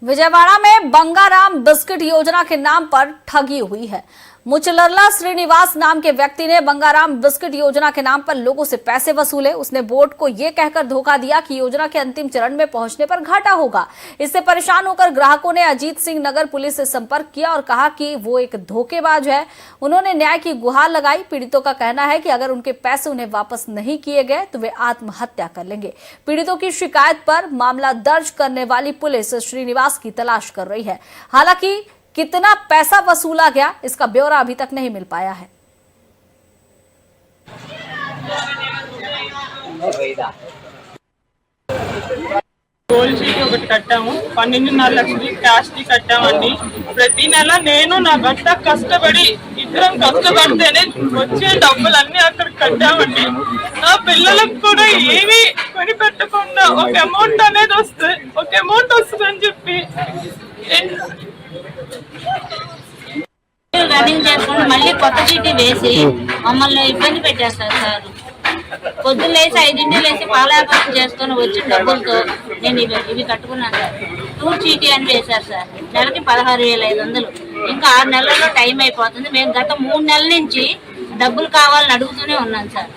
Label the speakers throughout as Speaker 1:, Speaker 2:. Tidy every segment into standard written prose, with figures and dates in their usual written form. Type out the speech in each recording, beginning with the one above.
Speaker 1: विजयवाड़ा में बंगाराम बिस्किट योजना के नाम पर ठगी हुई है। मुचलरला श्रीनिवास नाम के व्यक्ति ने बंगाराम बिस्किट योजना के नाम पर लोगों से पैसे वसूले। उसने बोर्ड को यह कहकर धोखा दिया कि योजना के अंतिम चरण में पहुंचने पर घाटा होगा। इससे परेशान होकर ग्राहकों ने अजीत सिंह नगर पुलिस से संपर्क किया और कहा कि वो एक धोखेबाज है। उन्होंने न्याय की गुहार लगाई। पीड़ितों का कहना है कि अगर उनके पैसे उन्हें वापस नहीं किए गए तो वे आत्महत्या कर लेंगे। पीड़ितों की शिकायत पर मामला दर्ज करने वाली पुलिस श्रीनिवास की तलाश कर रही है। हालांकि कितना पैसा वसूला गया इसका ब्यौरा अभी तक नहीं मिल पाया है।
Speaker 2: గోల్డ్ చీటీ ఒకటి కట్టాము 12.5 లక్షలు క్యాష్ కి కట్టామండి। ప్రతి నెల నేను నా భర్త కష్టపడి ఇద్దరం కష్టపడితేనే వచ్చే డబ్బులన్నీ అక్కడ కట్టామండి। నా పిల్లలకు కూడా ఏమీ కొని పెట్టకుండా ఒక అమౌంట్ అనేది వస్తుందని చెప్పి
Speaker 3: రన్నింగ్ చేసుకుని మళ్ళీ కొత్త చీటీ వేసి మమ్మల్ని ఇబ్బంది పెట్టేస్తారు సార్। పొద్దున్న లేసి 5 లేసి పాల వ్యాపారం చేసుకుని వచ్చిన డబ్బులతో నేను ఇవి కట్టుకున్నాను సార్। టూర్ చీటీ అని వేశారు సార్। నెలకి 16,500। ఇంకా 6 నెలల్లో టైం అయిపోతుంది। మేము గత 3 నెలల నుంచి డబ్బులు కావాలని అడుగుతూనే ఉన్నాం సార్।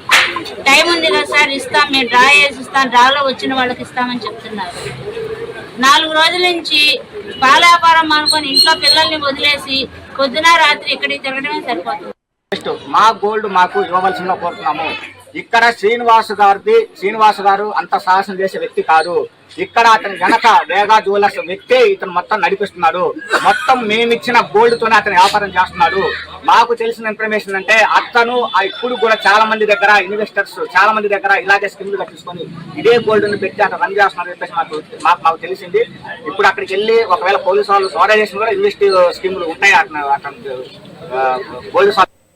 Speaker 3: టైం ఉంది కదా సార్, ఇస్తాం, మేము డ్రా చేసి ఇస్తాం, డ్రాలో వచ్చిన వాళ్ళకి ఇస్తామని చెప్తున్నారు। 4 రోజుల నుంచి పాల వ్యాపారం అనుకొని ఇంట్లో పిల్లల్ని వదిలేసి పొద్దున రాత్రి ఇక్కడికి తిరగడమే సరిపోతుంది।
Speaker 4: మా గోల్డ్ మాకు ఇవ్వవలసిందిగా కోరుతున్నాము। ఇక్కడ శ్రీనివాస్ గారు అంత సాహసం చేసే వ్యక్తి కాదు। ఇక్కడ అతని వెనక వేగా జ్యువెలర్స్ వ్యక్తి ఇతను మొత్తం నడిపిస్తున్నాడు। మొత్తం మేమిచ్చిన గోల్డ్ తోనే అతను వ్యాపారం చేస్తున్నాడు। మాకు తెలిసిన ఇన్ఫర్మేషన్ అంటే అతను ఇప్పుడు కూడా చాలా మంది దగ్గర ఇన్వెస్టర్స్ చాలా మంది దగ్గర ఇలాగే స్కీమ్లు కట్టించుకొని ఇదే గోల్డ్ ని పెట్టి అతను రన్ చేస్తున్నారు చెప్పేసి మాకు తెలిసింది। ఇప్పుడు అక్కడికి వెళ్ళి ఒకవేళ పోలీసు వాళ్ళు సోదా చేసిన కూడా ఇన్వెస్ట్ స్కీములు ఉంటాయి అతను గోల్డ్